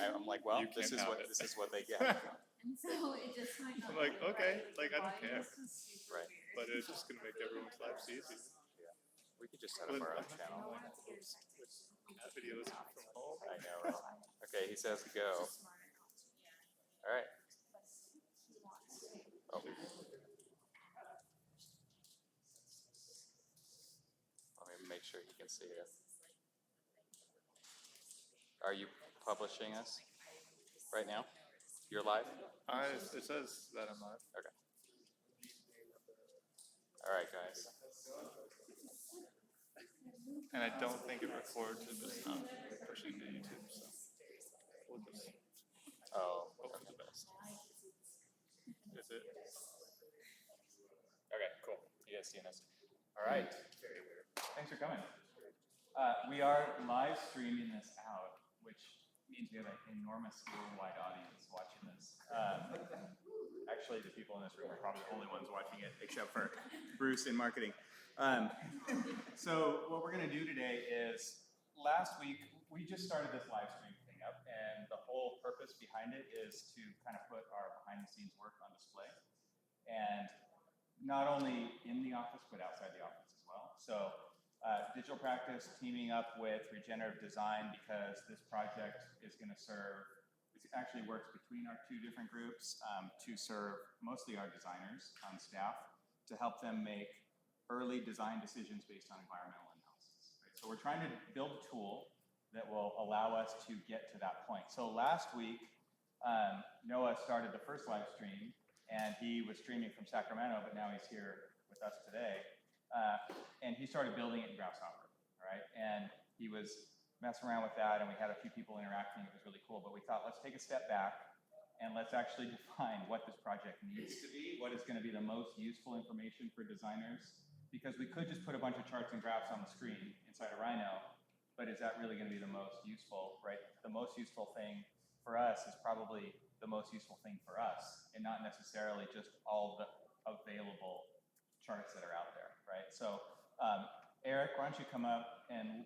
I'm like, well, You this can't have it. is what they get. And so it just might not I'm like, be okay, right. like I don't Why care, this is super Right. weird. but it's just gonna make everyone's lives easier. Yeah. We could just set up our own channel. I'm like, oops, that videos from home. I know, right? Okay, he says to go. All right. Oh. Let me make sure he can see it. Are you publishing us right now? You're live? It says that I'm live. Okay. All right, guys. And I don't think it records if it's not pushing to YouTube, so we'll just Oh, hope for okay. the best. Is it? Okay, cool. You guys seeing us? All right. Thanks for coming. We are live streaming this out, which means we have an enormous worldwide audience watching this. Actually, the people in this room are probably the only ones watching it, except for Bruce in marketing. So what we're going to do today is, last week, we just started this live stream thing up, and the whole purpose behind it is to kind of put our behind-the-scenes work on display. And not only in the office, but outside the office as well. So digital practice teaming up with regenerative design, because this project is going to serve, it actually works between our two different groups to serve mostly our designers on staff to help them make early design decisions based on environmental analysis. Right? So we're trying to build a tool that will allow us to get to that point. So last week, Noah started the first live stream, and he was streaming from Sacramento, but now he's here with us today. And he started building it in Grasshopper, right? And he was messing around with that, and we had a few people interacting. It was really cool, but we thought, let's take a step back, and let's actually define what this project needs to be, what is going to be the most useful information for designers, because we could just put a bunch of charts and graphs on the screen inside a Rhino, but is that really going to be the most useful, right? The most useful thing for us is probably the most useful thing for us, and not necessarily just all the available charts that are out there, right? So Eric, why don't you come up, and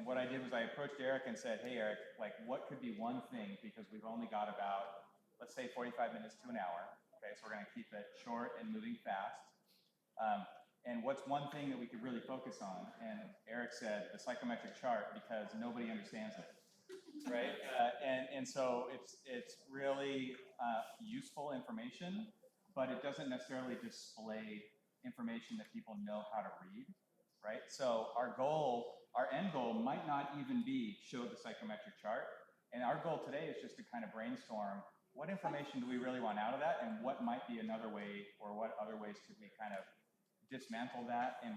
what I did was I approached Eric and said, hey Eric, like what could be one thing, because we've only got about, let's say 45 minutes to an hour, okay? So we're gonna keep it short and moving fast. And what's one thing that we could really focus on? And Eric said the psychometric chart, because nobody understands it, right? And so it's really useful information, but it doesn't necessarily display information that people know how to read, right? So our end goal might not even be show the psychometric chart. And our goal today is just to kind of brainstorm what information do we really want out of that, and what might be another way, or what other ways could we kind of dismantle that and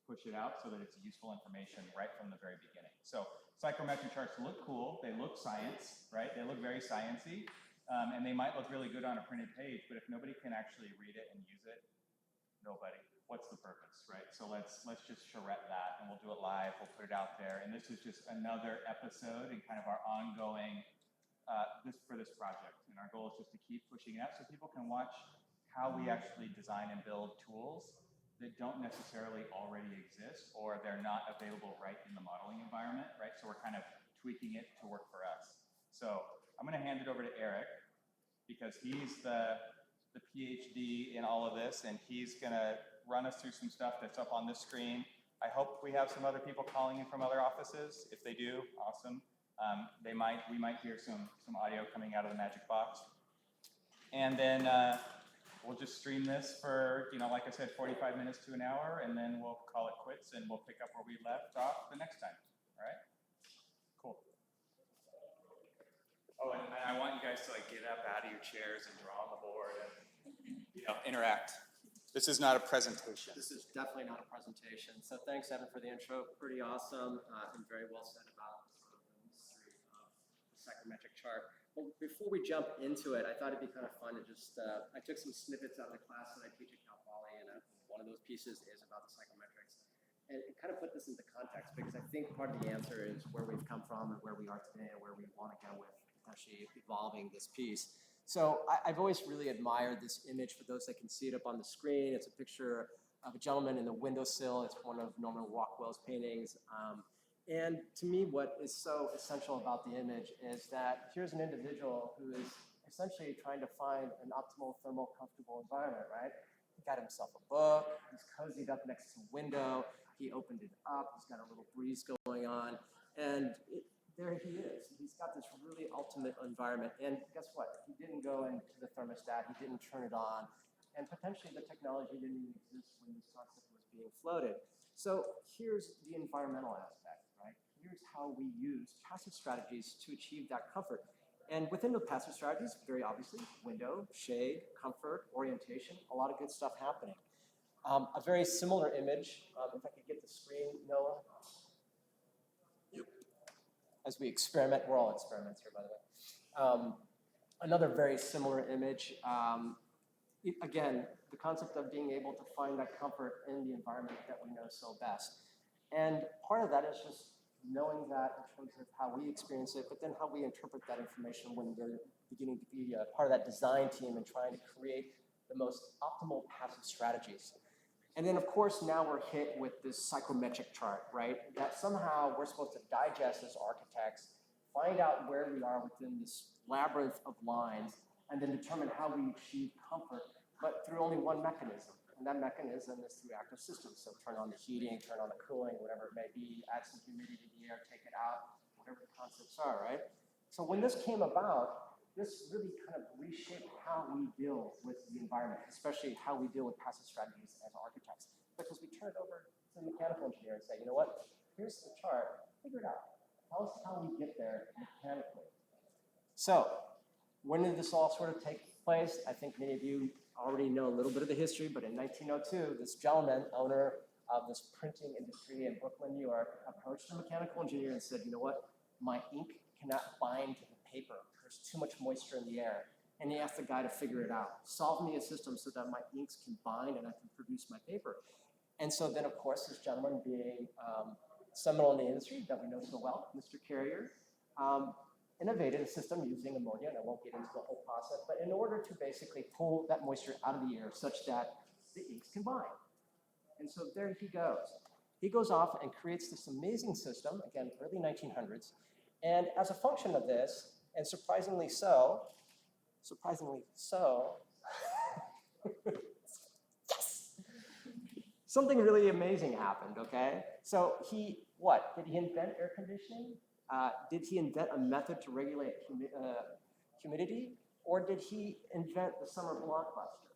push it out so that it's useful information right from the very beginning. So psychometric charts look cool, they look science, right? They look very sciencey, and they might look really good on a printed page, but if nobody can actually read it and use it, nobody. What's the purpose, right? So let's just charrette that, and we'll do it live, we'll put it out there, and this is just another episode in kind of our ongoing this project. And our goal is just to keep pushing it out so people can watch how we actually design and build tools that don't necessarily already exist, or they're not available right in the modeling environment, right? So we're kind of tweaking it to work for us. So I'm gonna hand it over to Eric, because he's the PhD in all of this, and he's gonna run us through some stuff that's up on this screen. I hope we have some other people calling in from other offices. If they do, awesome. We might hear some audio coming out of the magic box. And then we'll just stream this for, like I said, 45 minutes to an hour, and then we'll call it quits, and we'll pick up where we left off the next time. All right? Cool. Oh, and I want you guys to get up out of your chairs and draw on the board and interact. This is not a presentation. This is definitely not a presentation. So thanks, Evan, for the intro. Pretty awesome and very well said about the mystery of the psychometric chart. Well, before we jump into it, I thought it'd be kind of fun to just, I took some snippets out of the class that I teach at Cal Poly, and one of those pieces is about the psychometrics. And kind of put this into context, because I think part of the answer is where we've come from and where we are today and where we want to go with potentially evolving this piece. So I've always really admired this image. For those that can see it up on the screen, it's a picture of a gentleman in the windowsill. It's one of Norman Rockwell's paintings. And to me, what is so essential about the image is that here's an individual who is essentially trying to find an optimal thermal comfortable environment, right? He got himself a book, he's cozied up next to a window, he opened it up, he's got a little breeze going on, and there he is. He's got this really ultimate environment. And guess what? He didn't go into the thermostat, he didn't turn it on, and potentially the technology didn't even exist when this concept was being floated. So here's the environmental aspect, right? Here's how we use passive strategies to achieve that comfort. And within the passive strategies, very obviously, window, shade, comfort, orientation, a lot of good stuff happening. A very similar image, if I could get the screen, Noah. As we experiment, we're all experiments here, by the way. Another very similar image. Again, the concept of being able to find that comfort in the environment that we know so best. And part of that is just knowing that in terms of how we experience it, but then how we interpret that information when we're beginning to be a part of that design team and trying to create the most optimal passive strategies. And then, of course, now we're hit with this psychometric chart, right? That somehow we're supposed to digest as architects, find out where we are within this labyrinth of lines, and then determine how we achieve comfort, but through only one mechanism. And that mechanism is through active systems. So turn on the heating, turn on the cooling, whatever it may be, add some humidity to the air, take it out, whatever the concepts are, right? So when this came about, this really kind of reshaped how we deal with the environment, especially how we deal with passive strategies as architects. Because we turn it over to the mechanical engineer and say, you know what, here's the chart, figure it out. Tell us how we get there mechanically. So when did this all sort of take place? I think many of you already know a little bit of the history, but in 1902, this gentleman, owner of this printing industry in Brooklyn, New York, approached a mechanical engineer and said, you know what, my ink cannot bind to the paper. There's too much moisture in the air. And he asked the guy to figure it out. Solve me a system so that my inks can bind and I can produce my paper. And so then, of course, this gentleman being seminal in the industry that we know so well, Mr. Carrier, innovated a system using ammonia, and I won't get into the whole process, but in order to basically pull that moisture out of the air such that the inks can bind. And so there he goes. He goes off and creates this amazing system, again, early 1900s, and as a function of this, and surprisingly so, yes! Something really amazing happened, okay? So what? Did he invent air conditioning? Did he invent a method to regulate humidity? Or did he invent the summer blockbuster?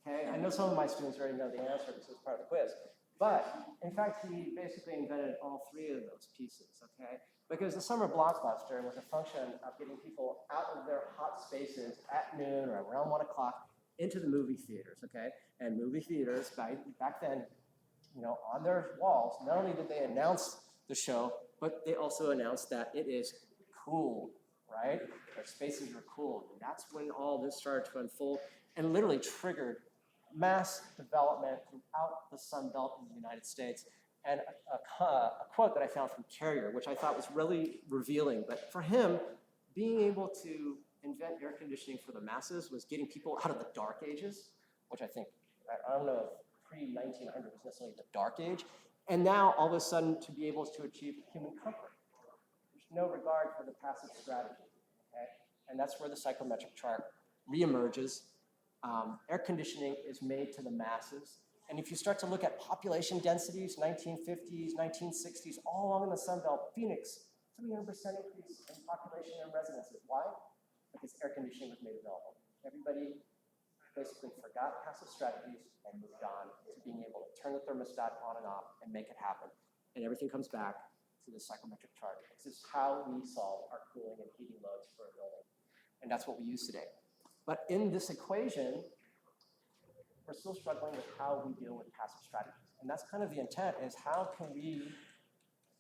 Okay, I know some of my students already know the answer because it's part of the quiz. But in fact, he basically invented all three of those pieces, okay? Because the summer blockbuster was a function of getting people out of their hot spaces at noon or around 1 o'clock into the movie theaters, okay? And movie theaters, back then, you know, on their walls, not only did they announce the show, but they also announced that it is cool, right? Their spaces are cool. And that's when all this started to unfold and literally triggered mass development throughout the Sun Belt in the United States. And a quote that I found from Carrier, which I thought was really revealing, but for him, being able to invent air conditioning for the masses was getting people out of the dark ages, which I think, I don't know if pre-1900 was necessarily the dark age, and now all of a sudden to be able to achieve human comfort. There's no regard for the passive strategy, okay? And that's where the psychometric chart reemerges. Air conditioning is made to the masses. And if you start to look at population densities, 1950s, 1960s, all along in the Sun Belt, Phoenix, 300% increase in population and residences. Why? Because air conditioning was made available. Everybody basically forgot passive strategies and moved on to being able to turn the thermostat on and off and make it happen. And everything comes back to the psychometric chart. This is how we solve our cooling and heating loads for a building. And that's what we use today. But in this equation, we're still struggling with how we deal with passive strategies. And that's kind of the intent, is how can we,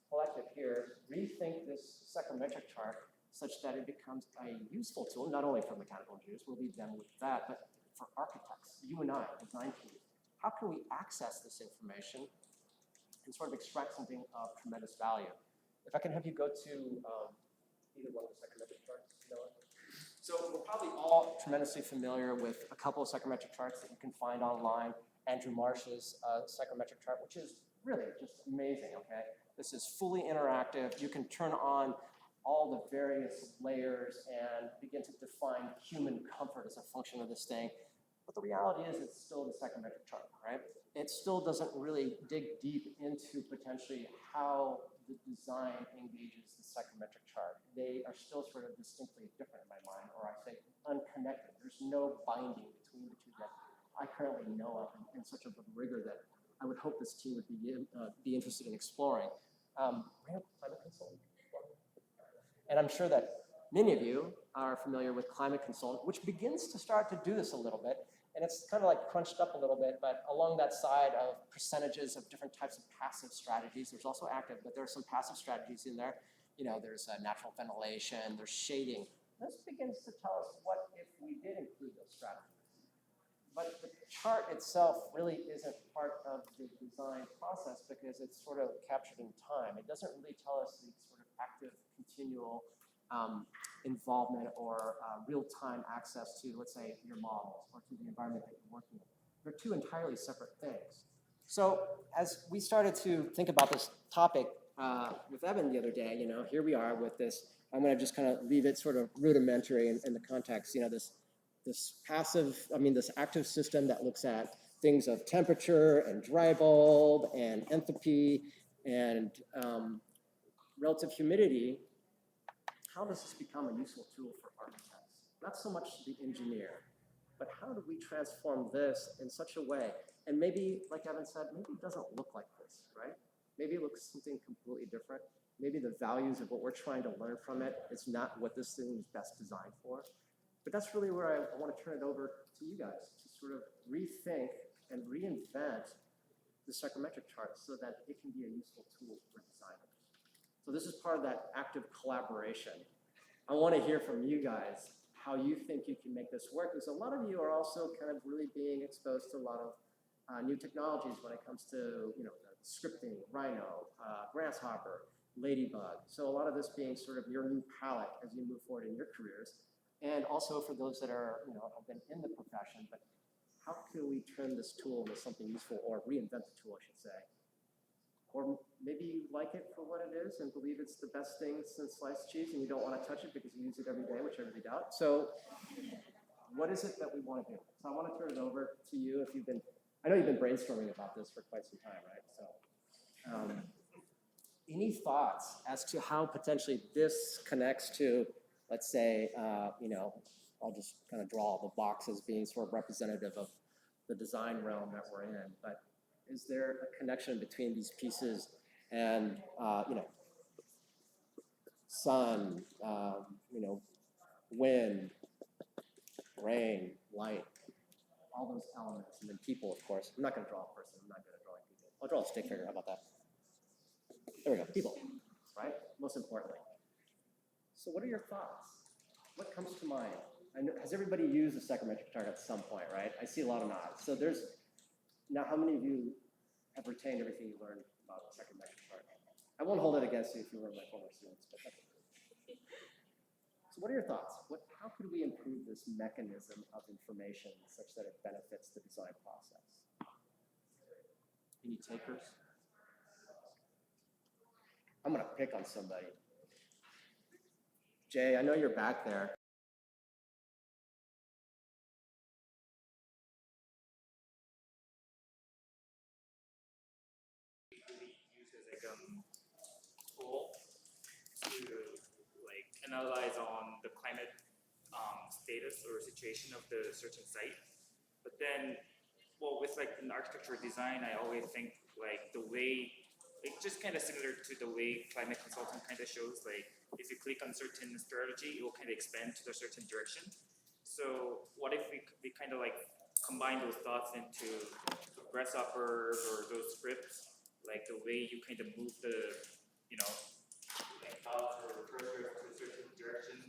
collective here, rethink this psychometric chart such that it becomes a useful tool, not only for mechanical engineers, we'll leave them with that, but for architects, you and I, design teams. How can we access this information and sort of extract something of tremendous value? If I can have you go to either one of the psychometric charts, Noah. So we're probably all tremendously familiar with a couple of psychometric charts that you can find online. Andrew Marsh's psychometric chart, which is really just amazing, okay? This is fully interactive. You can turn on all the various layers and begin to define human comfort as a function of this thing. But the reality is it's still the psychometric chart, right? It still doesn't really dig deep into potentially how the design engages the psychometric chart. They are still sort of distinctly different in my mind, or I say unconnected. There's no binding between the two that I currently know of in such a rigor that I would hope this team would be interested in exploring. Climate consultant? And I'm sure that many of you are familiar with Climate Consultant, which begins to start to do this a little bit. And it's kind of like crunched up a little bit, but along that side of percentages of different types of passive strategies, there's also active, but there are some passive strategies in there. You know, there's natural ventilation, there's shading. This begins to tell us what if we did include those strategies. But the chart itself really isn't part of the design process because it's sort of captured in time. It doesn't really tell us the sort of active, continual involvement or real-time access to, let's say, your models or to the environment that you're working in. They're two entirely separate things. So as we started to think about this topic with Evan the other day, you know, here we are with this. I'm going to just kind of leave it sort of rudimentary in the context, you know, this active system that looks at things of temperature and dry bulb and enthalpy and relative humidity. How does this become a useful tool for architects? Not so much the engineer, but how do we transform this in such a way? And maybe, like Evan said, maybe it doesn't look like this, right? Maybe it looks something completely different. Maybe the values of what we're trying to learn from it is not what this thing is best designed for. But that's really where I want to turn it over to you guys to sort of rethink and reinvent the psychometric chart so that it can be a useful tool for designers. So this is part of that active collaboration. I want to hear from you guys how you think you can make this work, because a lot of you are also kind of really being exposed to a lot of new technologies when it comes to, you know, scripting, Rhino, Grasshopper, Ladybug. So a lot of this being sort of your new palette as you move forward in your careers. And also for those that are, you know, have been in the profession, but how can we turn this tool into something useful, or reinvent the tool, I should say? Or maybe you like it for what it is and believe it's the best thing since sliced cheese and you don't want to touch it because you use it every day, which I really doubt. So what is it that we want to do? So I want to turn it over to you if you've been, I know you've been brainstorming about this for quite some time, right? So any thoughts as to how potentially this connects to, let's say, you know, I'll just kind of draw the boxes being sort of representative of the design realm that we're in, but is there a connection between these pieces and, you know, sun, you know, wind, rain, light, all those elements, and then people, of course. I'm not going to draw a person. I'm not good at drawing people. I'll draw a stick figure. How about that? There we go. People, right? Most importantly. So what are your thoughts? What comes to mind? Has everybody used a psychometric chart at some point, right? I see a lot of nods. So there's, now how many of you have retained everything you learned about the psychometric chart? I won't hold it against you if you were my former students, but that's okay. So what are your thoughts? How could we improve this mechanism of information such that it benefits the design process? Any takers? I'm gonna pick on somebody. Jay, I know you're back there. Use as like a tool to like analyze on the climate status or situation of the certain site. But then, well, with like an architecture design, I always think like the way, it's just kind of similar to the way climate consultant kind of shows, like if you click on certain strategy, it will kind of expand to a certain direction. So what if we kind of like combine those thoughts into grasshoppers or those scripts, like the way you kind of move the, you know, like thoughts or cursors to a certain direction,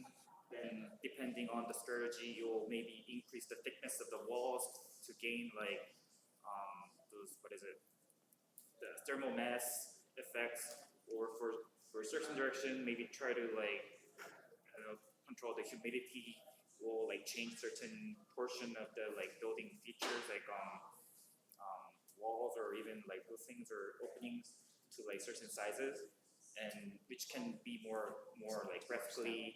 then depending on the strategy, you'll maybe increase the thickness of the walls to gain like those, what is it, the thermal mass effects, or for a certain direction, maybe try to like, I don't know, control the humidity, or like change certain portion of the like building features, like walls or even like those things or openings. to like certain sizes, and which can be more like graphically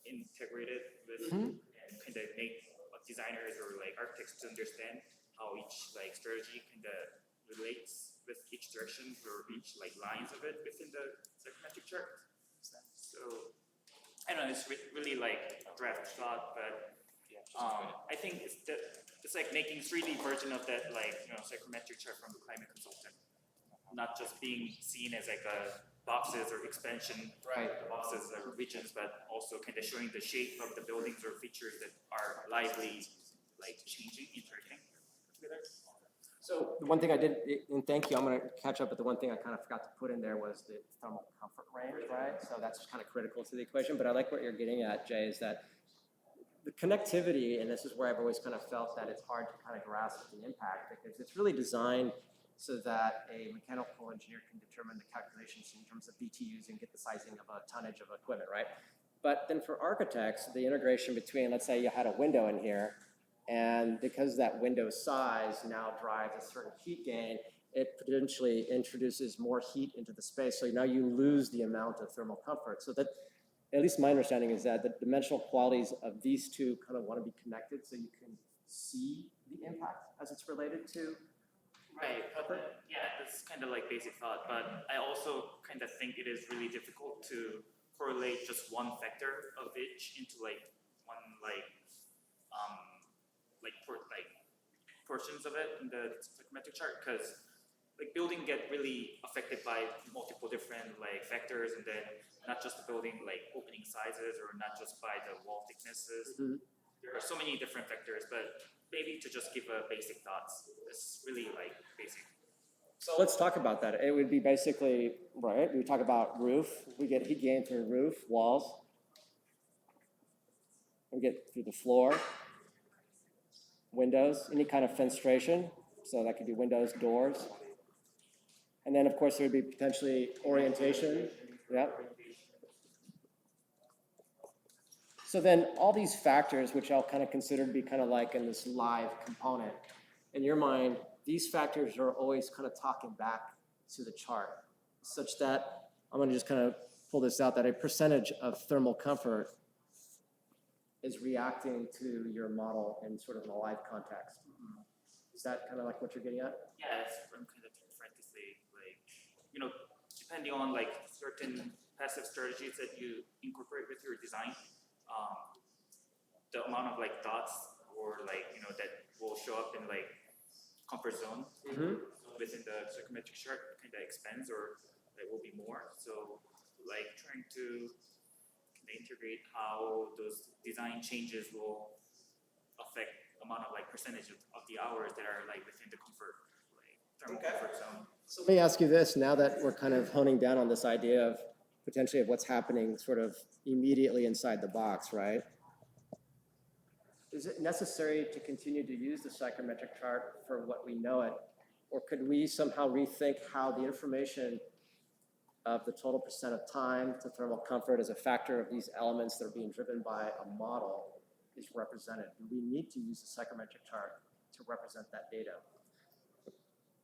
integrated with and kind of make designers or like architects to understand how each like strategy kind of relates with each direction or each like lines of it within the psychometric chart. So I don't know, it's really like a draft thought, but I think it's like making 3D version of that like psychometric chart from the climate consultant, not just being seen as like a boxes or expansion boxes or regions, but also kind of showing the shape of the buildings or features that are lively, like changing, interacting together. So the one thing I did, and thank you, I'm going to catch up, but the one thing I kind of forgot to put in there was the thermal comfort range, right? So that's kind of critical to the equation, but I like what you're getting at, Jay, is that the connectivity, and this is where I've always kind of felt that it's hard to kind of grasp the impact, because it's really designed so that a mechanical engineer can determine the calculations in terms of BTUs and get the sizing of a tonnage of equipment, right? But then for architects, the integration between, let's say you had a window in here, and because that window size now drives a certain heat gain, it potentially introduces more heat into the space. So now you lose the amount of thermal comfort. So that, at least my understanding is that the dimensional qualities of these two kind of want to be connected so you can see the impact as it's related to. Right, but yeah, that's kind of like basic thought, but I also kind of think it is really difficult to correlate just one factor of each into like one portions of it in the psychometric chart, because like building get really affected by multiple different like factors, and then not just the building like opening sizes or not just by the wall thicknesses. There are so many different factors, but maybe to just give a basic thoughts, it's really like basic. So let's talk about that. It would be basically, right, we talk about roof, we get heat gain through roof, walls, we get through the floor, windows, any kind of fenestration, so that could be windows, doors. And then of course there would be potentially orientation, yeah. So then all these factors, which I'll kind of consider to be kind of like in this live component, in your mind, these factors are always kind of talking back to the chart, such that, I'm going to just kind of pull this out, that a percentage of thermal comfort is reacting to your model in sort of a live context. Is that kind of like what you're getting at? Yeah, that's what I'm kind of trying to say. Like, depending on like certain passive strategies that you incorporate with your design, the amount of like dots or like that will show up in like comfort zone within the psychometric chart kind of expands, or it will be more. So like trying to integrate how those design changes will affect amount of like percentage of the hours that are like within the comfort, like thermal comfort zone. So let me ask you this, now that we're kind of honing down on this idea of potentially of what's happening sort of immediately inside the box, right? Is it necessary to continue to use the psychometric chart for what we know it? Or could we somehow rethink how the information of the total percent of time to thermal comfort as a factor of these elements that are being driven by a model is represented? Do we need to use the psychometric chart to represent that data?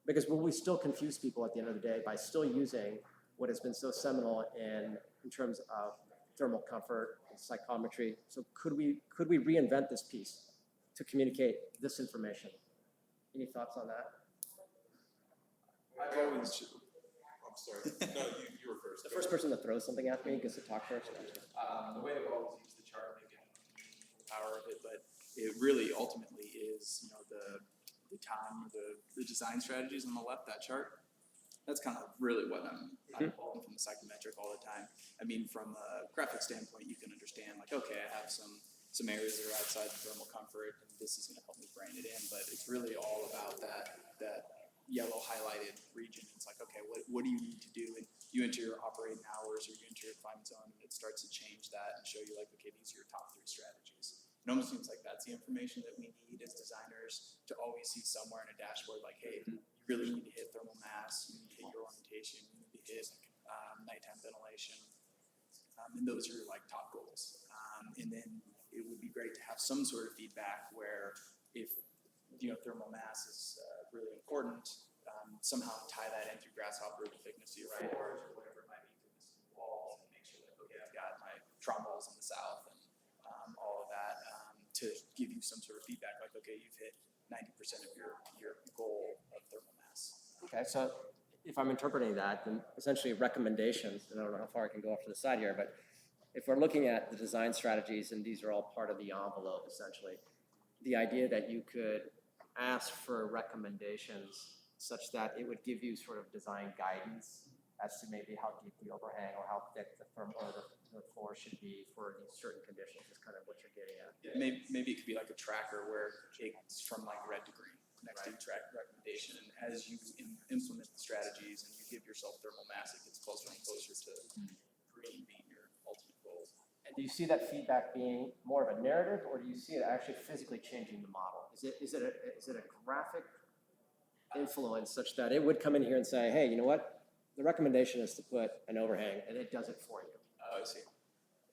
Because will we still confuse people at the end of the day by still using what has been so seminal in terms of thermal comfort and psychometry? So could we reinvent this piece to communicate this information? Any thoughts on that? I've always, I'm sorry, no, you were first. The first person to throw something at me gets to talk first. The way I've always used the chart, maybe I'm the power of it, but it really ultimately is, the time or the design strategies on the left, that chart. That's kind of really what I'm involved from the psychometric all the time. I mean, from a graphic standpoint, you can understand like, okay, I have some areas that are outside the thermal comfort, and this is going to help me brand it in. But it's really all about that yellow highlighted region. It's like, okay, what do you need to do? And you enter your operating hours or you enter your climate zone, and it starts to change that and show you like, okay, these are your top 3 strategies. It almost seems like that's the information that we need as designers to always see somewhere in a dashboard. Like, hey, you really need to hit thermal mass, you need to hit your orientation, you need to hit nighttime ventilation, and those are your like top goals. And then it would be great to have some sort of feedback where if thermal mass is really important, somehow tie that in through grasshopper the thickness of your floors or whatever it might be, thickness of the walls, and make sure that, okay, I've got my trauma walls on the south and all of that, to give you some sort of feedback, like, okay, you've hit 90% of your goal of thermal mass. Okay, so if I'm interpreting that, then essentially recommendations, and I don't know how far I can go off to the side here, but if we're looking at the design strategies and these are all part of the envelope, essentially, the idea that you could ask for recommendations such that it would give you sort of design guidance as to maybe how deep the overhang or how thick the floor should be for these certain conditions is kind of what you're getting at. Yeah, maybe it could be like a tracker where it's from like red to green, next to track recommendation, and as you implement the strategies and you give yourself thermal mass, it gets closer and closer to green being your ultimate goal. And do you see that feedback being more of a narrative, or do you see it actually physically changing the model? Is it a graphic influence such that it would come in here and say, hey, you know what? The recommendation is to put an overhang, and it does it for you. Oh, I see.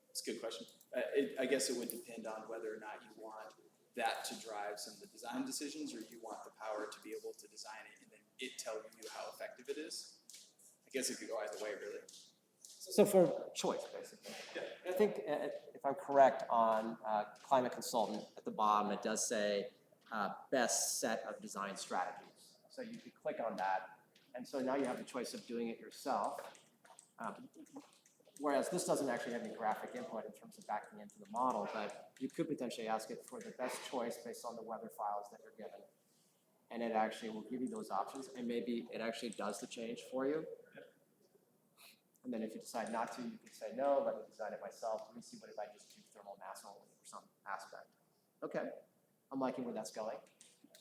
That's a good question. I guess it would depend on whether or not you want that to drive some of the design decisions, or you want the power to be able to design it and then it tell you how effective it is. I guess it could go either way, really. So for choice, basically. Yeah. I think, if I'm correct on climate consultant, at the bottom, it does say best set of design strategies. So you could click on that. And so now you have the choice of doing it yourself. Whereas this doesn't actually have any graphic input in terms of backing into the model, but you could potentially ask it for the best choice based on the weather files that you're given. And it actually will give you those options, and maybe it actually does the change for you. And then if you decide not to, you can say, no, let me design it myself. Let me see what if I just do thermal mass only for some aspect. Okay, I'm liking where that's going.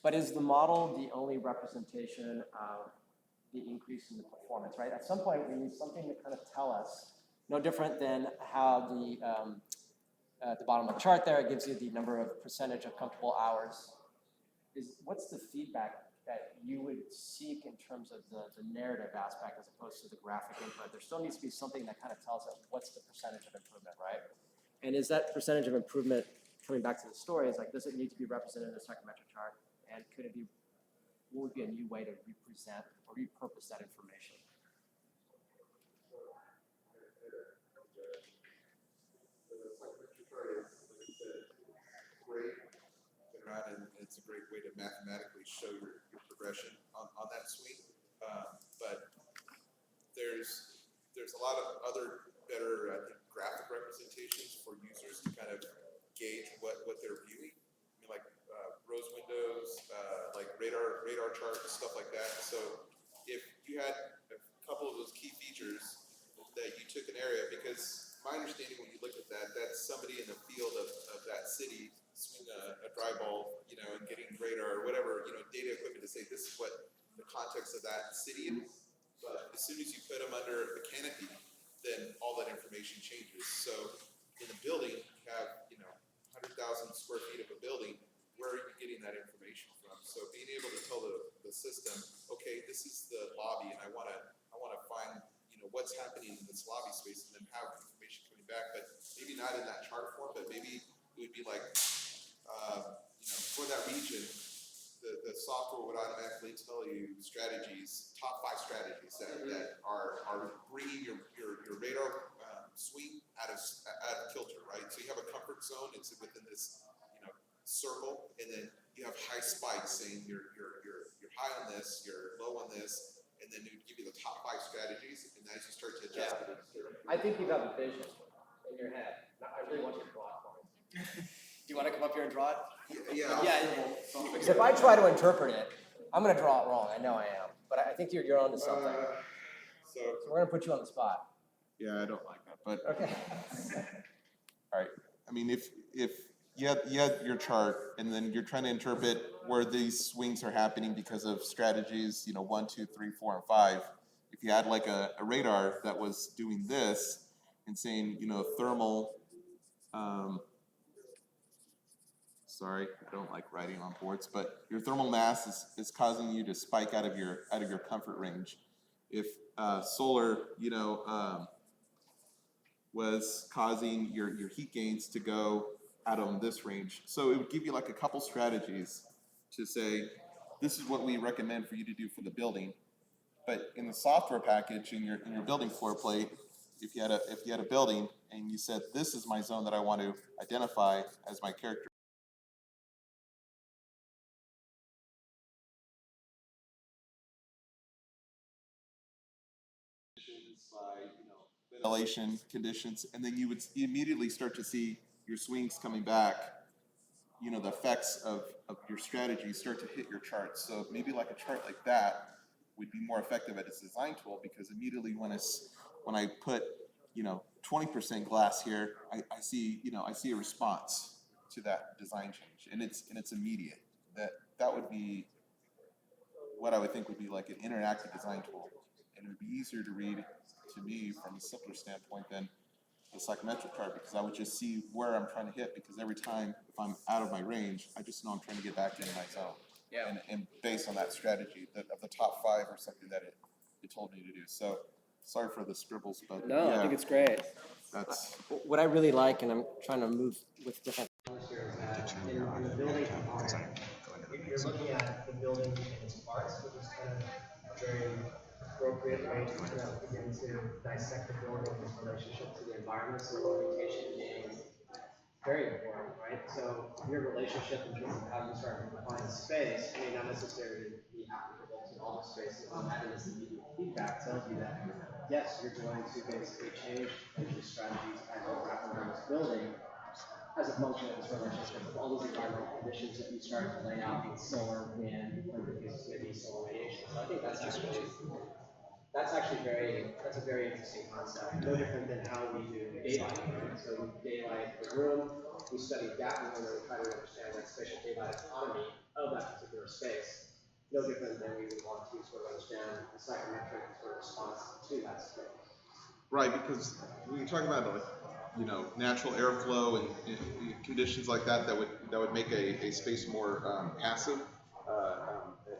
But is the model the only representation of the increase in the performance, right? At some point, we need something to kind of tell us, no different than how at the bottom of the chart there, it gives you the number of percentage of comfortable hours. What's the feedback that you would seek in terms of the narrative aspect as opposed to the graphic input? There still needs to be something that kind of tells us what's the percentage of improvement, right? And is that percentage of improvement, coming back to the story, is like, does it need to be represented in a psychometric chart? And could it be, what would be a new way to represent or repurpose that information? And it's a great way to mathematically show your progression on that swing. But there's a lot of other better, I think, graphic representations for users to kind of gauge what they're viewing. I mean, like rose windows, like radar charts, stuff like that. So if you had a couple of those key features that you took an area, because my understanding when you look at that, that's somebody in the field of that city swing a dry ball, and getting radar or whatever, data equipment to say this is what the context of that city is. But as soon as you put them under the canopy, then all that information changes. So in the building, you have, 100,000 square feet of a building, where are you getting that information from? So being able to tell the system, okay, this is the lobby, and I want to find, what's happening in this lobby space, and then have information coming back, but maybe not in that chart form, but maybe it would be like, for that region, the software would automatically tell you strategies, top 5 strategies that are bringing your radar swing out of kilter, right? So you have a comfort zone; it's within this circle, and then you have high spikes saying you're high on this, you're low on this, and then it would give you the top 5 strategies, and as you start to adjust it. I think you have a vision in your head. I really want you to draw it for me. Do you want to come up here and draw it? Yeah. Because if I try to interpret it, I'm going to draw it wrong. I know I am. But I think you're onto something. So we're going to put you on the spot. yeah, I don't like that, but Okay. all right. I mean, if you had your chart, and then you're trying to interpret where these swings are happening because of strategies, 1, 2, 3, 4, and 5. If you had like a radar that was doing this and saying, thermal. Sorry, I don't like writing on boards, but your thermal mass is causing you to spike out of your comfort range. If solar, was causing your heat gains to go out on this range. So it would give you like a couple strategies to say, this is what we recommend for you to do for the building. But in the software package, in your building floor plate, if you had a building and you said, this is my zone that I want to identify as my character. By, ventilation conditions, and then you would immediately start to see your swings coming back. The effects of your strategy start to hit your charts. So maybe like a chart like that would be more effective as a design tool, because immediately when I put 20% glass here, I see a response to that design change, and it's immediate. That would be what I would think would be like an interactive design tool, and it would be easier to read to me from a simpler standpoint than the psychometric chart, because I would just see where I'm trying to hit, because every time if I'm out of my range, I just know I'm trying to get back into my zone. Yeah. And based on that strategy, of the top 5 or something that it told me to do. So sorry for the scribbles, but No, yeah, I think it's great. that's What I really like, and I'm trying to move with different here, is that in the building component, you're looking at the building and its parts, which is kind of a very appropriate way to kind of begin to dissect the building in its relationship to the environment. So orientation being very important, right? So your relationship in terms of how you start to define space may not necessarily be applicable to all the spaces, and that is immediate feedback tells you that yes, you're going to basically change your strategies as you wrap around this building as a function of this relationship with all these environmental conditions that you start to lay out, with solar, wind, in other cases maybe solar radiation. So I think that's a very interesting concept. No different than how we do daylight, right? So we daylight the room, we study that room, and we try to understand that spatial daylight economy of that particular space. No different than we would want to sort of understand the psychometric sort of response to that space. right, because when you talk about natural airflow and conditions like that would make a space more passive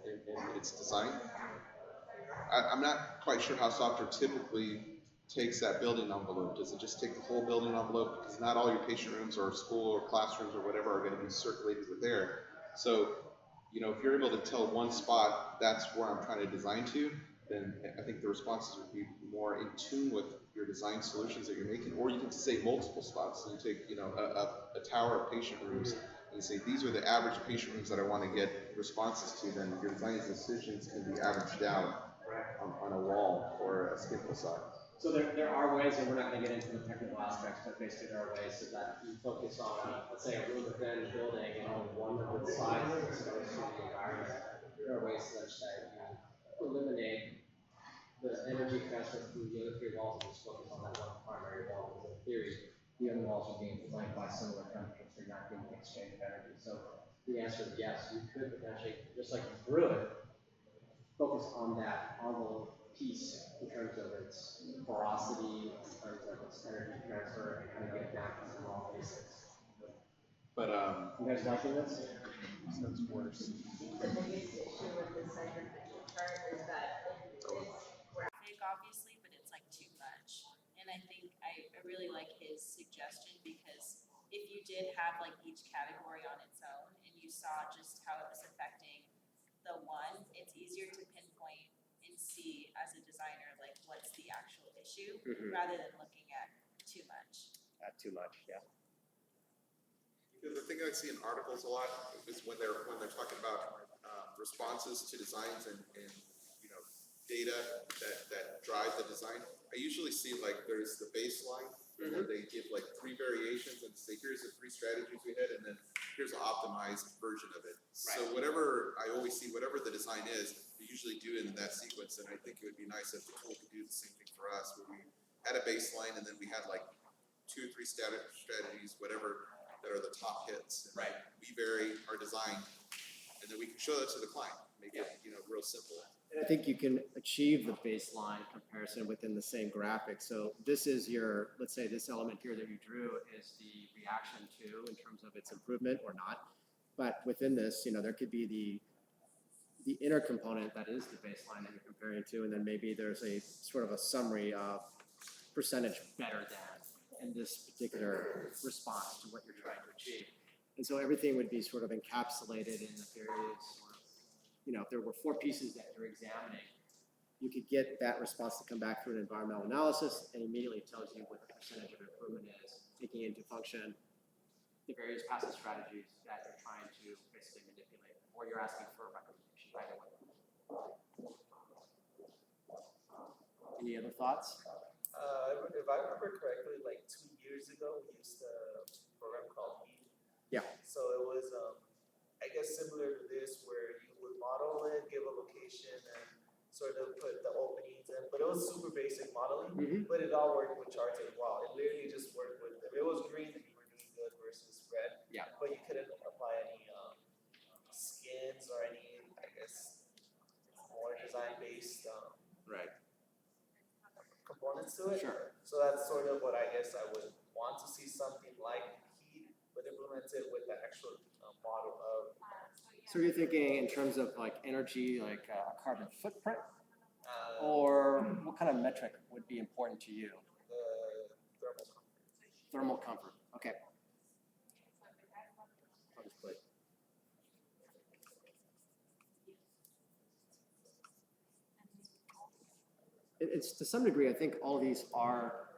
in its design. I'm not quite sure how software typically takes that building envelope. Does it just take the whole building envelope? Because not all your patient rooms or school or classrooms or whatever are going to be circulated with air. So, if you're able to tell one spot, that's where I'm trying to design to, then I think the responses would be more in tune with your design solutions that you're making. Or you can say multiple spots. So you take, a tower of patient rooms, and you say, these are the average patient rooms that I want to get responses to, then your design decisions can be averaged out on a wall or a skin facade. So there are ways, and we're not going to get into the technical aspects, but basically there are ways so that you focus on, let's say, a room within a building and only one of the sides is exposed to the environment. There are ways such that you eliminate the energy transfer through the other 3 walls and just focus on that one primary wall. Because in theory, the other walls are being flanked by similar temperatures, they're not being exchange of energy. So the answer is yes, you could potentially, just like you drew it, focus on that envelope piece in terms of its porosity, in terms of its energy transfer, and kind of get down to some raw basics. But You guys liking this? that's worse. The biggest issue with the psychometric chart is that it's graphic, obviously, but it's like too much. And I think I really like his suggestion, because if you did have like each category on its own and you saw just how it was affecting the one, it's easier to pinpoint and see as a designer like what's the actual issue, rather than looking at too much. Too much, yeah. Because the thing I see in articles a lot is when they're talking about responses to designs and data that drive the design. I usually see like there's the baseline, and then they give like 3 variations and say here's the 3 strategies we had, and then here's an optimized version of it. Right. So whatever I always see, whatever the design is, we usually do it in that sequence. And I think it would be nice if the tool could do the same thing for us, where we had a baseline and then we had like 2 or 3 strategies, whatever, that are the top hits. And right. We vary our design, and then we can show that to the client, make it real simple. And I think you can achieve the baseline comparison within the same graphic. So this is your, let's say this element here that you drew is the reaction to in terms of its improvement or not. But within this, there could be the inner component that is the baseline that you're comparing to, and then maybe there's a sort of a summary of percentage better than in this particular response to what you're trying to achieve. And so everything would be sort of encapsulated in the various, if there were 4 pieces that you're examining, you could get that response to come back through an environmental analysis and immediately tells you what the percentage of improvement is, taking into function the various passive strategies that you're trying to basically manipulate, or you're asking for a recommendation, either way. Any other thoughts? If I remember correctly, like 2 years ago, we used a program called HEAT. Yeah. So it was, I guess similar to this, where you would model it, give a location, and sort of put the openings in. But it was super basic modeling, but it all worked with charts as well. It literally just worked with, if it was green, then you were doing good versus red. Yeah. But you couldn't apply any skins or any, I guess, more design-based Right. components to it. Sure. So that's sort of what I guess I would want to see, something like HEAT, but implemented with the actual model of So you're thinking in terms of like energy, like carbon footprint, the or what kind of metric would be important to you? thermal comfort. Thermal comfort. Okay. Understood. It's to some degree, I think all these are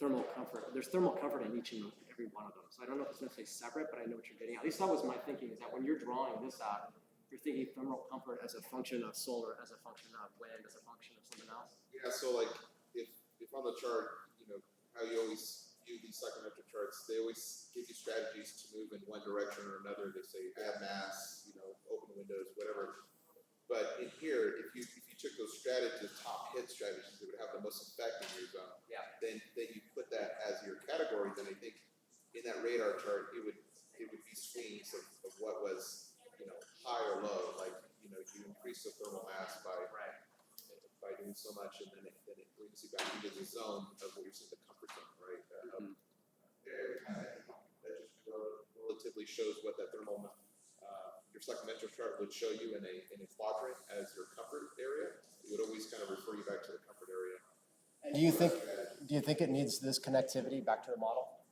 thermal comfort. There's thermal comfort in each and every one of them. So I don't know if it's necessarily separate, but I know what you're getting at. At least that was my thinking, is that when you're drawing this out, you're thinking thermal comfort as a function of solar, as a function of wind, as a function of something else. Yeah, so like if on the chart, you know, how you always view these psychometric charts, they always give you strategies to move in one direction or another. They say add mass, you know, open windows, whatever. But in here, if you took those strategies, top hit strategies that would have the most effect in your zone, Yeah. then you put that as your category, then I think in that radar chart, it would be swings of what was, you know, high or low. Like, you know, you increase the thermal mass by doing so much, and then it brings you back into the zone of what you're saying, the comfort zone, right? That just relatively shows what that thermal your psychometric chart would show you in a quadrant as your comfort area. It would always kind of refer you back to the comfort area. And do you think it needs this connectivity back to the model?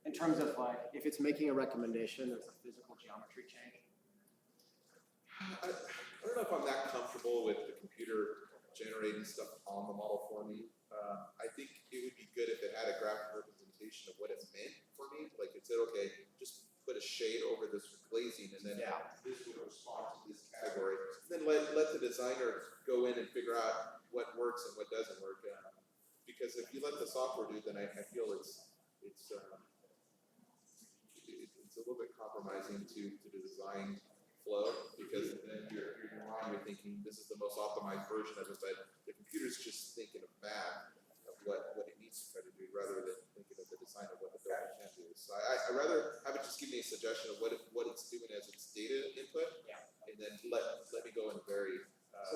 In terms of like, if it's making a recommendation, there's a physical geometry change? I don't know if I'm that comfortable with the computer generating stuff on the model for me. I think it would be good if it had a graphic representation of what it meant for me. Like it said, okay, just put a shade over this glazing, and then this would respond to this category. Then let the designer go in and figure out what works and what doesn't work. Because if you let the software do it, then I feel it's a little bit compromising to the design flow, because then you're thinking this is the most optimized version of it, but the computer's just thinking of math of what it needs to try to do, rather than thinking of the design of what the building can do. So I'd rather have it just give me a suggestion of what it's doing as its data input, and then let me go and vary.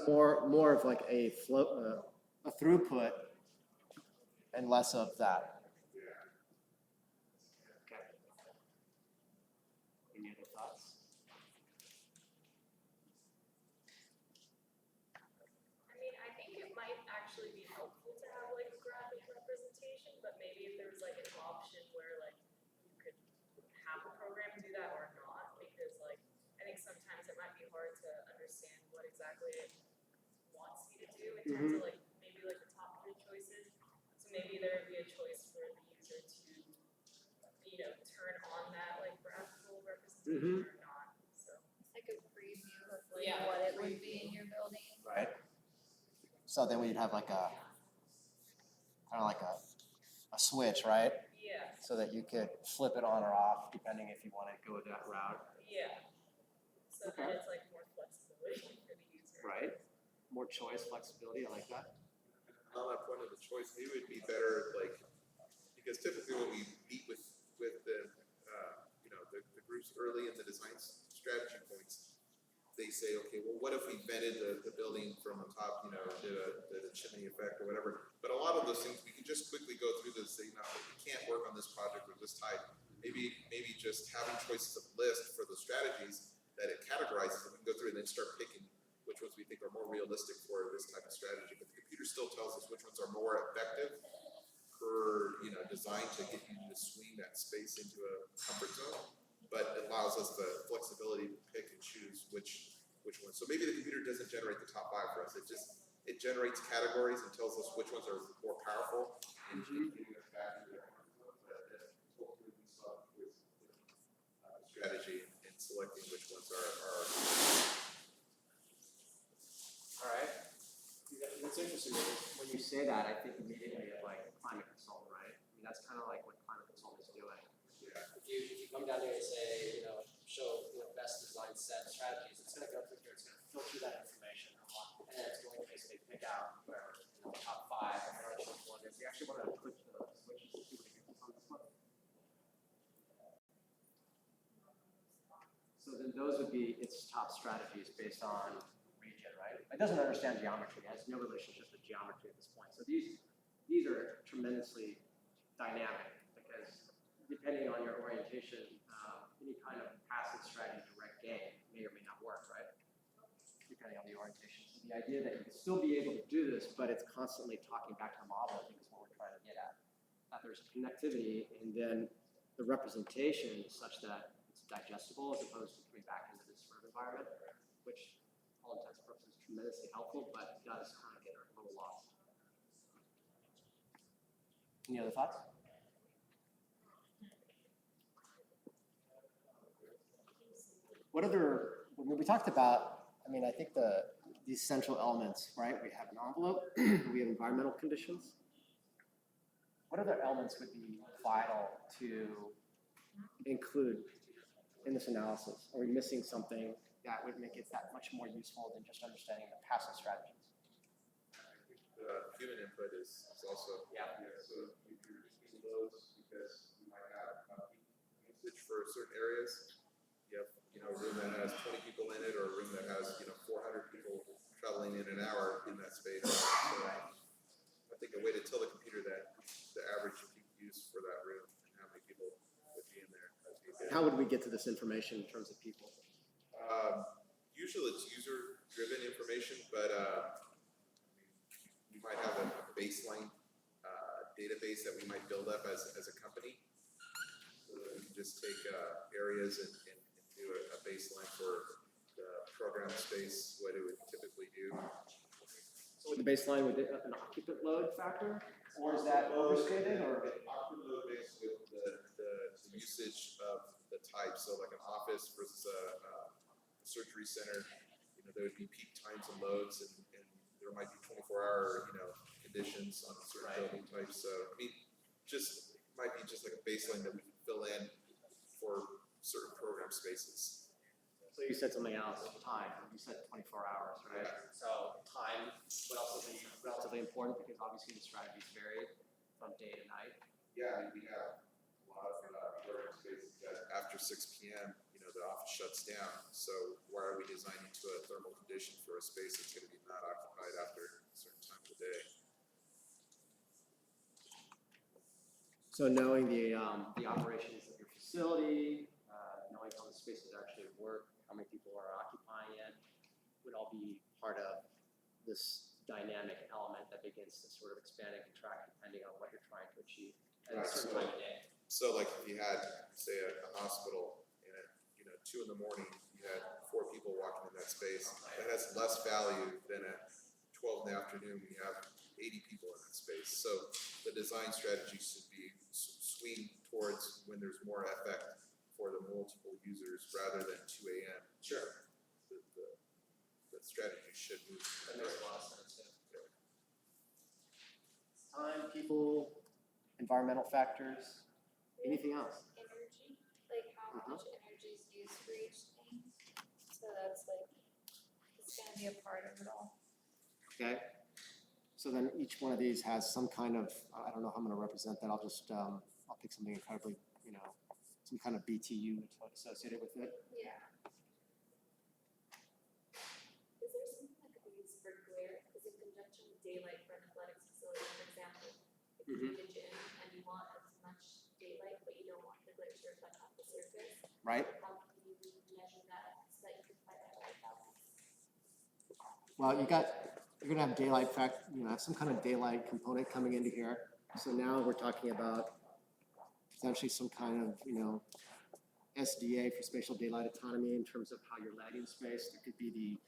So more of like a flow, a throughput, and less of that. Okay. Any other thoughts? I mean, I think it might actually be helpful to have like a graphic representation, but maybe if there was like an option where like you could have a program do that or not, because like I think sometimes it might be hard to understand what exactly it wants you to do in terms of like maybe like the top 3 choices. So maybe there would be a choice for the user to, you know, turn on that like graphical representation or not. So It's like a preview of like what it would be in your building. Right. So then we'd have like a kind of like a switch, right? yeah, So that you could flip it on or off depending if you want to go that route. yeah. So then it's like more flexibility for the user. Right. More choice, flexibility. I like that. On that point of the choice, maybe it would be better, like, because typically when we meet with the you know, the groups early in the design strategy points, they say, okay, well, what if we vented the building from the top, you know, did a chimney effect or whatever. But a lot of those things, we can just quickly go through this, say, no, we can't work on this project with this type. Maybe just having choices of list for the strategies that it categorizes, and we can go through and then start picking which ones we think are more realistic for this type of strategy. But the computer still tells us which ones are more effective per, you know, design to get you to swing that space into a comfort zone. But it allows us the flexibility to pick and choose which one. So maybe the computer doesn't generate the top 5 for us. It just it generates categories and tells us which ones are more powerful in getting us back to their comfort zone. But that's hopefully we saw with strategy in selecting which ones are. All right. What's interesting is when you say that, I think immediately of like climate consultant, right? I mean, that's kind of like what climate consultant is doing. Yeah. If you come down here and say, show best design set strategies, it's going to go through here, it's going to filter that information, and it's going to basically pick out where top 5, I don't know which one it is. You actually want to click the switches to see what it gets on this one. So then those would be its top strategies based on region, right? It doesn't understand geometry. It has no relationship to geometry at this point. So these are tremendously dynamic because depending on your orientation, any kind of passive strategy direct game may or may not work, right? Depending on the orientation. So the idea that you can still be able to do this, but it's constantly talking back to the model, I think is what we're trying to get at. That there's connectivity, and then the representation is such that it's digestible as opposed to coming back into this sort of environment, which all intents and purposes is tremendously helpful, but does kind of get a little lost. Any other thoughts? When we talked about, I think these central elements, right? We have an envelope, we have environmental conditions. What other elements would be vital to include in this analysis? Are we missing something that would make it that much more useful than just understanding the passive strategies? Human input is also, so you're using those because you might have usage for certain areas. You have, a room that has 20 people in it, or a room that has, 400 people traveling in an hour in that space. So I think a way to tell the computer that the average peak use for that room and how many people would be in there. How would we get to this information in terms of people? Usually it's user-driven information, but you might have a baseline database that we might build up as a company. So that we can just take areas and do a baseline for the program space, what it would typically do. So with the baseline, would it have an occupant load factor? Or is that overstated? Or Occupant load based with the usage of the type. So like an office versus a surgery center, there would be peak times and loads, and there might be 24-hour, conditions on certain building types. So might be just like a baseline that we can fill in for certain program spaces. so you said something else, time. You said 24 hours, right? Yeah. So time would also be relatively important because obviously the strategies vary from day to night. Yeah, we have a lot of program spaces that after 6 p.m., the office shuts down. So why are we designing to a thermal condition for a space that's going to be not occupied after a certain time of the day? So knowing the operations of your facility, knowing how the spaces actually work, how many people are occupying it, would all be part of this dynamic element that begins to sort of expand and contract depending on what you're trying to achieve at a certain time of day. So like if you had, say, a hospital, and at 2 in the morning, you had 4 people walking in that space, that has less value than at 12 in the afternoon when you have 80 people in that space. So the design strategy should be swing towards when there's more effect for the multiple users rather than 2 a.m. Sure. The strategy should move. That makes a lot of sense. Yeah. Time, people, environmental factors, anything else? Energy, like how much energy is used for each thing. So that's it's gonna be a part of it all. Okay. So then each one of these has some kind of, I don't know how I'm going to represent that. I'll just, I'll pick something incredibly, some kind of BTU associated with it. Yeah. Is there something that could be used for glare? Because in conjunction with daylight for an athletics facility, for example, if you need a gym and you want as much daylight, but you don't want the glare to reflect off the surface, Right. how can you measure that so that you can find that right balance? Well, you're going to have daylight have some kind of daylight component coming into here. So now we're talking about potentially some kind of, SDA for spatial daylight autonomy in terms of how you're lighting space. There could be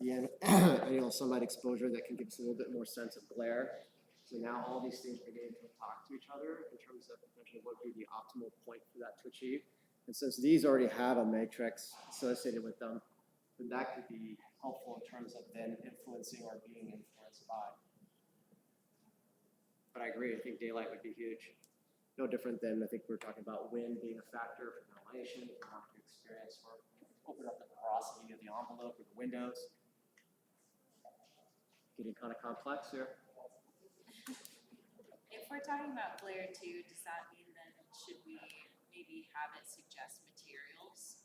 the annual sunlight exposure that can give us a little bit more sense of glare. So now all these things begin to talk to each other in terms of potentially what would be the optimal point for that to achieve. And since these already have a matrix associated with them, then that could be helpful in terms of then influencing or being influenced by. But I agree, I think daylight would be huge. No different than I think we're talking about wind being a factor for ventilation, if you want to experience or open up the porosity of the envelope or the windows. Getting kind of complex here. If we're talking about glare too, does that mean then should we maybe have it suggest materials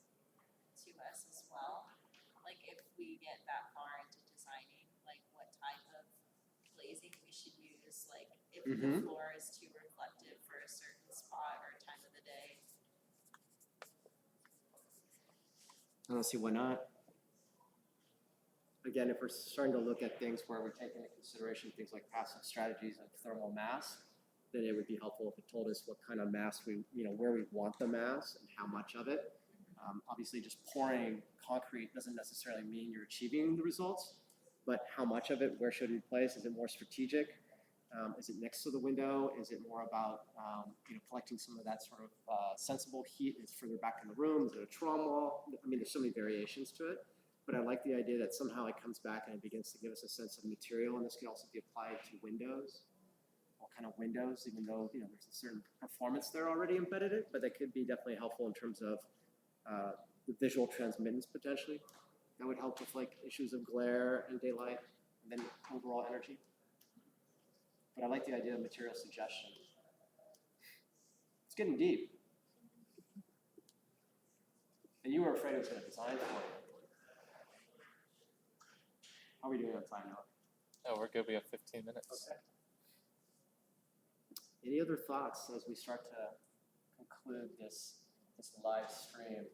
to us as well? Like if we get that far into designing, like what type of glazing we should use, like if the floor is too reflective for a certain spot or time of the day. I don't see why not. Again, if we're starting to look at things where we're taking into consideration things like passive strategies of thermal mass, then it would be helpful if it told us what kind of mass we, where we want the mass and how much of it. Obviously, just pouring concrete doesn't necessarily mean you're achieving the results, but how much of it, where should we place? Is it more strategic? Is it next to the window? Is it more about collecting some of that sort of sensible heat is further back in the room? Is it a trauma wall? I mean, there's so many variations to it. But I like the idea that somehow it comes back and it begins to give us a sense of material, and this could also be applied to windows. What kind of windows, even though there's a certain performance there already embedded in it, but that could be definitely helpful in terms of the visual transmittance potentially. That would help with like issues of glare and daylight, and then overall energy. But I like the idea of material suggestion. It's getting deep. And you were afraid it was going to design for you. How are we doing on time now? Oh, we're good. We have 15 minutes. Okay. Any other thoughts as we start to conclude this live stream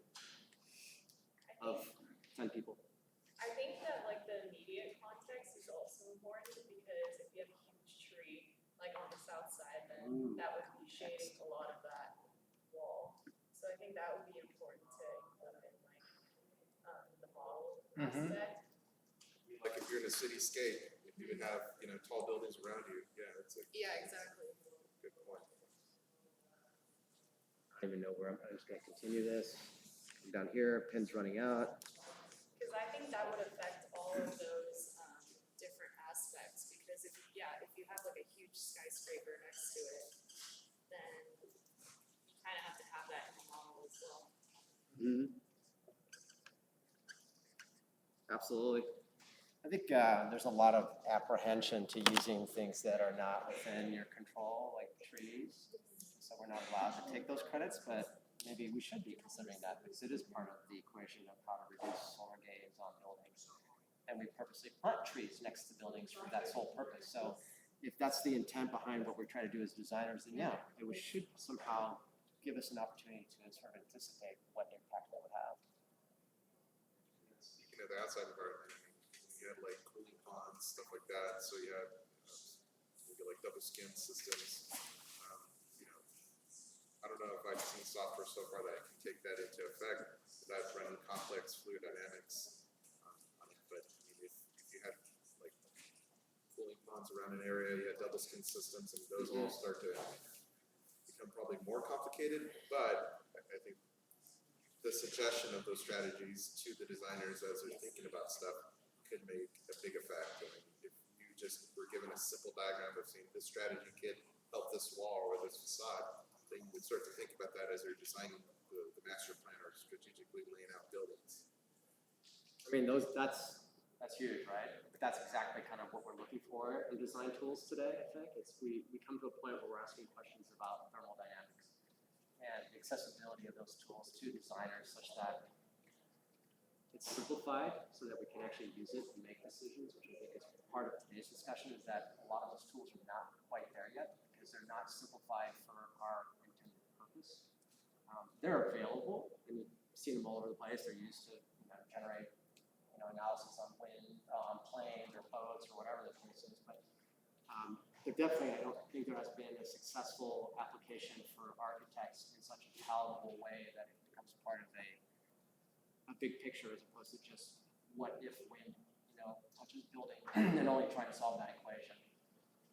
of 10 people? I think that like the immediate context is also important because if you have a huge tree like on the south side, then that would be shading a lot of that wall. So I think that would be important to include in like the model aspect. Like if you're in a cityscape, if you would have, tall buildings around you, that's a Exactly. good point. I don't even know where I'm just going to continue this. I'm down here, pin's running out. Because I think that would affect all of those different aspects. Because if you have like a huge skyscraper next to it, then you kind of have to have that in the model as well. Absolutely. I think there's a lot of apprehension to using things that are not within your control, like trees. So we're not allowed to take those credits, but maybe we should be considering that because it is part of the equation of how to reduce solar gains on buildings. And we purposely plant trees next to buildings for that sole purpose. So if that's the intent behind what we're trying to do as designers, then yeah, it should somehow give us an opportunity to sort of anticipate what impact that would have. Speaking of the outside environment, you had like cooling ponds, stuff like that. So you have maybe like double skin systems. I don't know if I've seen software so far that can take that into effect without running complex fluid dynamics. But if you had like cooling ponds around an area, you had double skin systems, and those all start to become probably more complicated. But I think the suggestion of those strategies to the designers as they're thinking about stuff could make a big effect. I mean, if you just were given a simple diagram of saying this strategy could help this wall or this facade, then you would start to think about that as you're designing the master plan or strategically laying out buildings. I mean, that's huge, right? But that's exactly kind of what we're looking for in design tools today, I think. It's we come to a point where we're asking questions about thermodynamics and the accessibility of those tools to designers such that it's simplified so that we can actually use it and make decisions, which I think is part of today's discussion, is that a lot of those tools are not quite there yet because they're not simplified for our intended purpose. They're available, and you've seen them all over the place. They're used to generate analysis on wind, on planes or boats or whatever the case is. But there definitely, I don't think there has been a successful application for architects in such a palatable way that it becomes part of a big picture as opposed to just what if wind, touches building and only trying to solve that equation.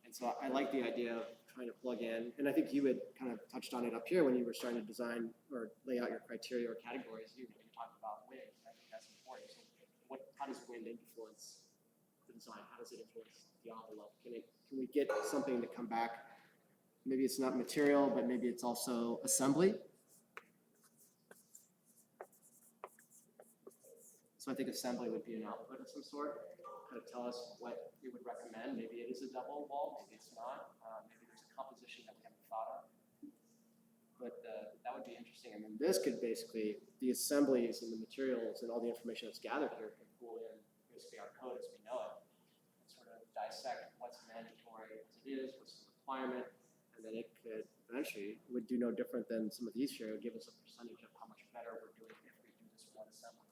And so I like the idea of trying to plug in, and I think you had kind of touched on it up here when you were starting to design or lay out your criteria or categories. You talked about wind. I think that's important. So how does wind influence the design? How does it influence the envelope? Can we get something to come back? Maybe it's not material, but maybe it's also assembly. So I think assembly would be an output of some sort. Kind of tell us what you would recommend. Maybe it is a double wall, maybe it's not. Maybe there's a composition that we haven't thought of. But that would be interesting. And then this could basically, the assemblies and the materials and all the information that's gathered here can pull in basically our code as we know it. And sort of dissect what's mandatory as it is, what's the requirement, and then it could eventually, would do no different than some of these here, give us a percentage of how much better we're doing if we do this one assembly.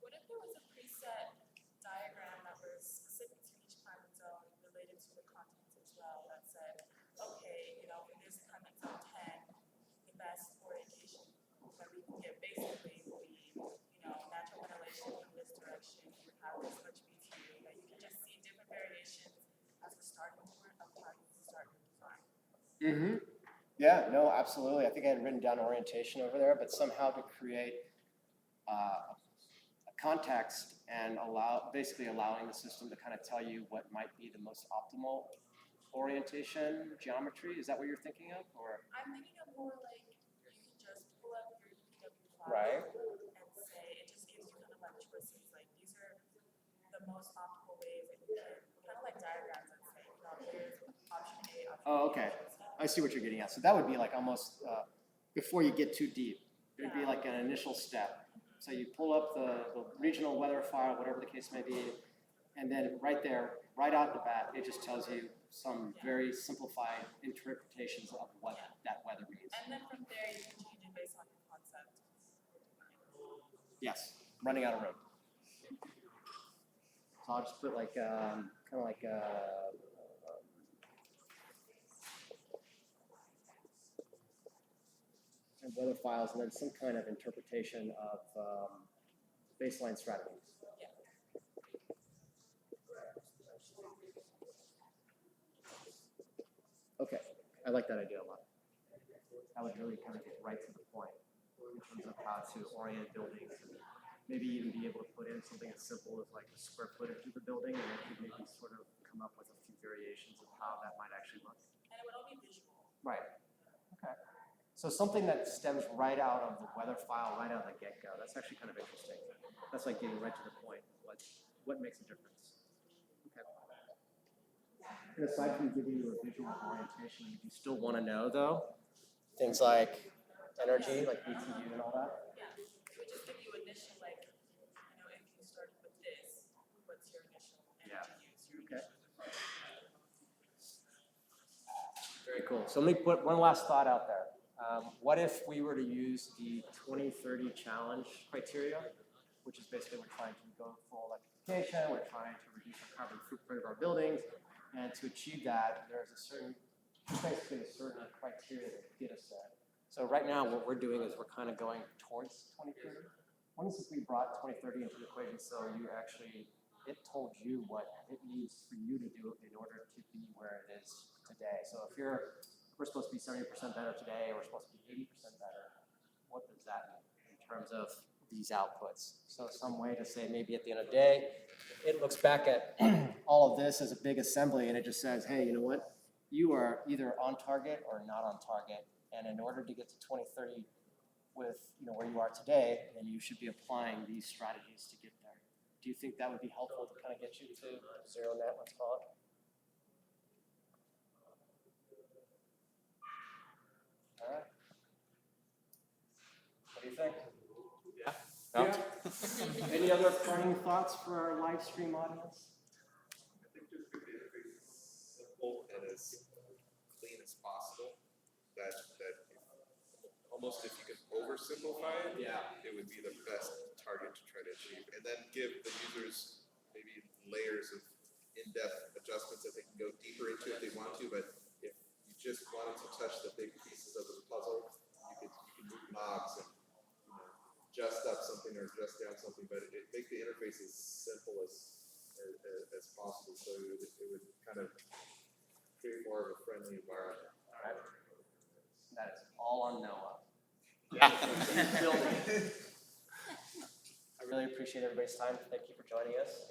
What if there was a preset diagram that was specific to each climate zone related to the contents as well that said, okay, for this climate zone 10, the best orientation that we can get basically will be, natural ventilation from this direction, you would have this much BTU, that you can just see different variations as a starting point of how you start your design. Mm-hmm. Yeah, no, absolutely. I think I had written down orientation over there, but somehow to create a context and basically allowing the system to kind of tell you what might be the most optimal orientation geometry. Is that what you're thinking of, or? I'm thinking of more like you can just pull up your UPW file Right. and say it just gives you kind of like choices. Like these are the most optimal ways, and you can kind of like diagrams that say, here's option A, option Oh, B, okay. option C. I see what you're getting at. So that would be like almost before you get too deep. It would be like an initial step. So you pull up the regional weather file, whatever the case may be, and then right there, right out the bat, it just tells you some very simplified interpretations of what that weather means. And then from there, you can change it based on your concept. Yes, running out of room. So I'll just put like kind of like and weather files, and then some kind of interpretation of baseline strategies. Okay, I like that idea a lot. That would really kind of get right to the point in terms of how to orient buildings, and maybe even be able to put in something as simple as like the square footage of the building, and it could maybe sort of come up with a few variations of how that might actually look. And it would all be visual. Right. Okay. So something that stems right out of the weather file, right out of the get-go. That's actually kind of interesting. That's like getting right to the point. What makes a difference? Okay. And aside from giving you a visual orientation, you still want to know though things like energy, like BTU and all that. Yeah. It would just give you initial, like, if you started with this, what's your initial energy use? Okay. Very cool. So let me put one last thought out there. What if we were to use the 2030 challenge criteria, which is basically we're trying to go full electrification, we're trying to reduce the carbon footprint of our buildings, and to achieve that, there's basically a certain criteria that get us there. So right now, what we're doing is we're kind of going towards 2030. One is if we brought 2030 into the equation, so it told you what it needs for you to do in order to be where it is today. So if we're supposed to be 70% better today, or we're supposed to be 80% better, what does that mean in terms of these outputs? So some way to say maybe at the end of the day, it looks back at all of this as a big assembly, and it just says, hey, you know what? You are either on target or not on target, and in order to get to 2030 with where you are today, then you should be applying these strategies to get there. Do you think that would be helpful to kind of get you to zero net, let's call it? All right. What do you think? Yeah. Any other parting thoughts for our live stream audience? I think just to be as simple and as clean as possible. That almost if you could oversimplify it, it would be the best target to try to achieve. And then give the users maybe layers of in-depth adjustments that they can go deeper into if they want to. But if you just wanted to touch the big pieces of the puzzle, you could move knobs and adjust up something or adjust down something, but make the interface as simple as possible, so it would kind of create more of a friendly environment. That is all on Noah. Yeah. I really appreciate everybody's time. Thank you for joining us.